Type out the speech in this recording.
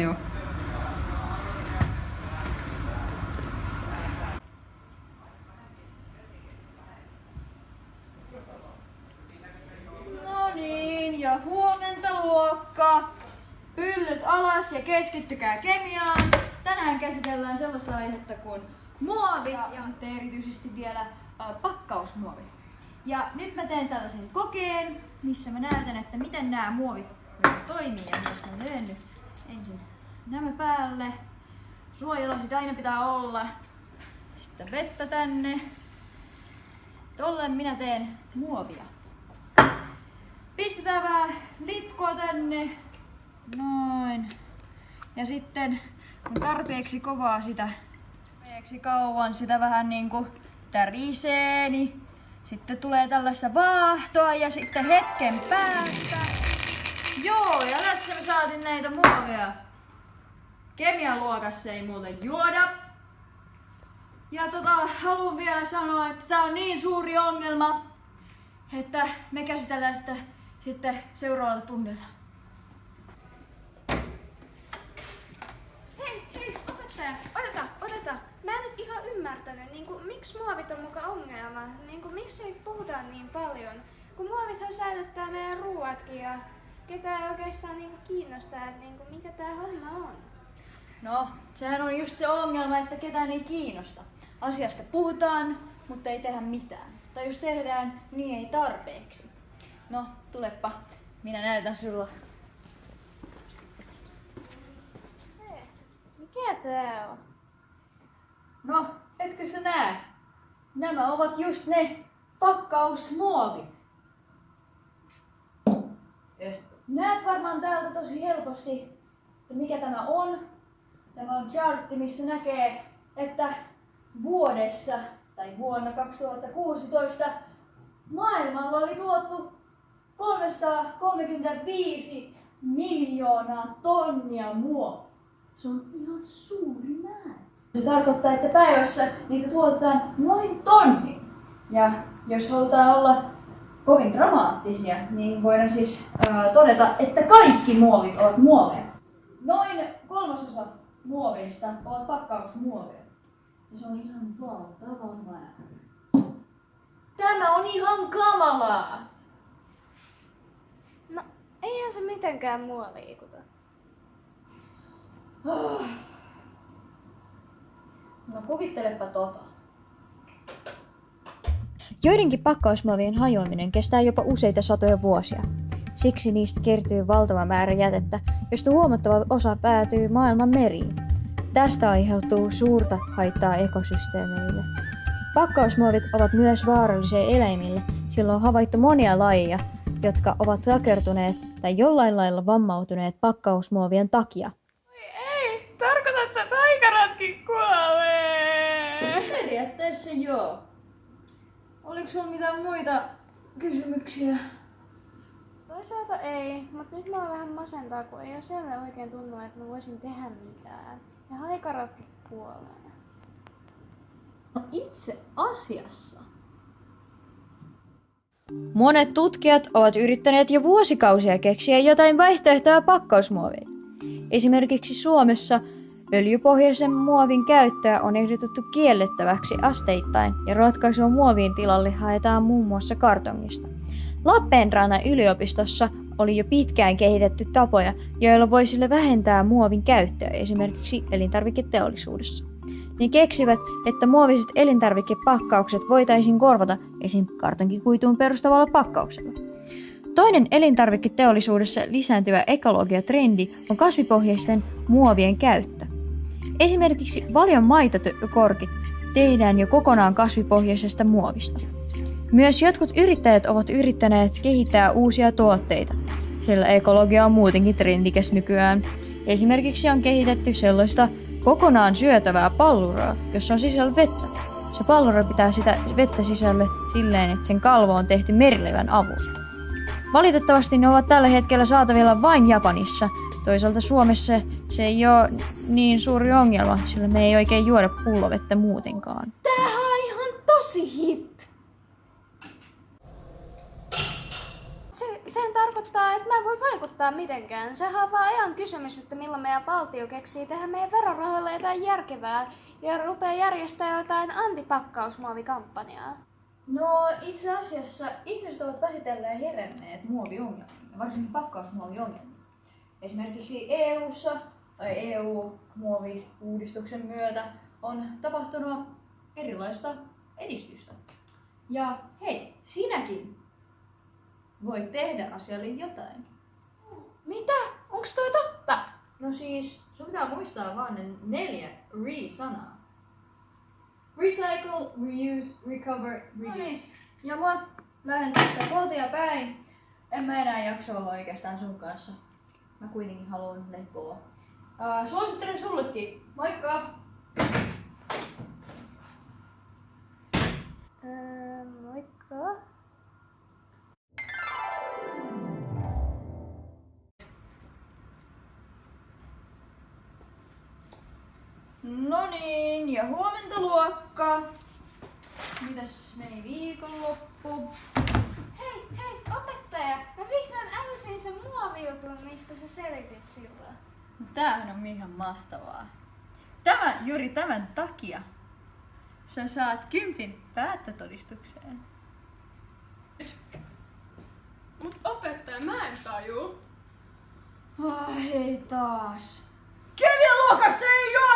Joo. No niin, ja huomenta luokka. Pyllyt alas ja keskittykää kemiaan. Tänään käsitellään sellaista aihetta kuin muovit ja sitten erityisesti vielä pakkausmuovit. Ja nyt mä teen tällaisen kokeen, missä mä näytän, että miten nämä muovit toimii. Ja jos mä löön nyt ensin nämä päälle. Suojalasit aina pitää olla. Sitten vettä tänne. Tolleen minä teen muovia. Pistetään vähän litkua tänne. Noin. Ja sitten kun tarpeeksi kovaa sitä, tarpeeksi kauan sitä vähän niinku tärisee, niin sitten tulee tällaista vaahtoa ja sitten hetken päästä. Joo, ja tässä me saatiin näitä muoveja. Kemian luokassa ei muuten juoda. Ja haluan vielä sanoa, että tää on niin suuri ongelma, että me käsitellään sitä sitten seuraavalla tunnilla. Hei, opettaja, odota. Mä en nyt ihan ymmärtänyt, miksi muovit on muka ongelma? Miksi ei puhuta niin paljon? Kun muovithan säilyttää meidän ruuatkin ja ketään ei oikeastaan kiinnostaa, että mikä tää homma on. No, sehän on just se ongelma, että ketään ei kiinnosta. Asiasta puhutaan, mutta ei tehdä mitään. Tai jos tehdään, niin ei tarpeeksi. No, tulepa. Minä näytän sulla. Hei, mikä tää on? No, etkö sä näe? Nämä ovat just ne pakkausmuovit. Näet varmaan täältä tosi helposti, että mikä tämä on. Tämä on chartti, missä näkee, että vuodessa tai vuonna 2016 maailmalla oli tuotu 335 miljoonaa tonnia muovia. Se on ihan suuri määrä. Se tarkoittaa, että päivässä niitä tuotetaan noin tonni. Ja jos halutaan olla kovin dramaattisia, niin voidaan siis todeta, että kaikki muovit ovat muoveja. Noin 1/3 muoveista ovat pakkausmuoveja. Ja se on ihan valtava määrä. Tämä on ihan kamalaa! No, eihän se mitenkään mua liikuta. No kuvittelepa tota. Joidenkin pakkausmuovien hajoaminen kestää jopa useita satoja vuosia. Siksi niistä kertyy valtava määrä jätettä, josta huomattava osa päätyy maailman meriin. Tästä aiheutuu suurta haittaa ekosysteemeille. Pakkausmuovit ovat myös vaarallisia eläimille, sillä on havaittu monia lajeja, jotka ovat takertuneet tai jollain lailla vammautuneet pakkausmuovien takia. Ei, tarkoitatko sä, että taikaratkin kuolee? Periaatteessa joo. Oliko sulla mitään muita kysymyksiä? Toisaalta ei, mutta nyt mä vähän masentaa, kun ei ole siellä oikein tunnu, että mä voisin tehdä mitään. Ja haikaratkin kuolee. No itse asiassa. Monet tutkijat ovat yrittäneet jo vuosikausia keksiä jotain vaihtoehtoja pakkausmuoveille. Esimerkiksi Suomessa öljypohjaisen muovin käyttöä on ehdotettu kiellettäväksi asteittain ja ratkaisua muovin tilalle haetaan muun muassa kartongista. Lappeenrannan yliopistossa oli jo pitkään kehitetty tapoja, joilla voisi vähentää muovin käyttöä esimerkiksi elintarviketeollisuudessa. Ne keksivät, että muoviset elintarvikepakkaukset voitaisiin korvata esim. Kartonkikuituun perustavalla pakkauksella. Toinen elintarviketeollisuudessa lisääntyvä ekologiatrendi on kasvipohjaisten muovien käyttö. Esimerkiksi Valion maitokorkit tehdään jo kokonaan kasvipohjaisesta muovista. Myös jotkut yrittäjät ovat yrittäneet kehittää uusia tuotteita, sillä ekologia on muutenkin trendikäs nykyään. Esimerkiksi on kehitetty sellaista kokonaan syötävää palluraa, jossa on sisällä vettä. Se pallura pitää sitä vettä sisälle silleen, että sen kalvo on tehty merilevän avulla. Valitettavasti ne ovat tällä hetkellä saatavilla vain Japanissa. Toisaalta Suomessa se ei ole niin suuri ongelma, sillä me ei oikein juoda pullovettä muutenkaan. Tämähän on ihan tosi hip. Sehän helpottaa, että mä en voi vaikuttaa mitenkään. Sehän on vaan ajan kysymys, että milloin meidän valtio keksii tehdä meidän verorahoilla jotain järkevää ja rupeaa järjestää jotain antipakkausmuovikampanjaa. No itse asiassa ihmiset ovat vähitellen heränneet muoviongelmiin, varsinkin pakkausmuoviongelmiin. Esimerkiksi EU:ssa tai EU-muoviuudistuksen myötä on tapahtunut erilaista edistystä. Ja hei, sinäkin voit tehdä asialle jotain. Mitä? Onks toi totta? No siis, sun pitää muistaa vaan ne 4 re-sanaa. Recycle, reuse, recover, reduce. No niin. Ja mä lähden tästä kotia päin. En mä enää jaksa olla oikeastaan sun kanssa. Mä kuitenkin haluan lepoa. Suosittelen sullekin. Moikka! Moikka. No niin, ja huomenta luokka. Mitäs meni viikonloppu? Hei, opettaja! Mä vihdoin älysin sen muovijutun, mistä sä selitit silloin. No tämähän on ihan mahtavaa. Juuri tämän takia sä saat 10 päättötodistukseen. Mut opettaja, mä en taju. Ai taas. Kemialuokassa ei oo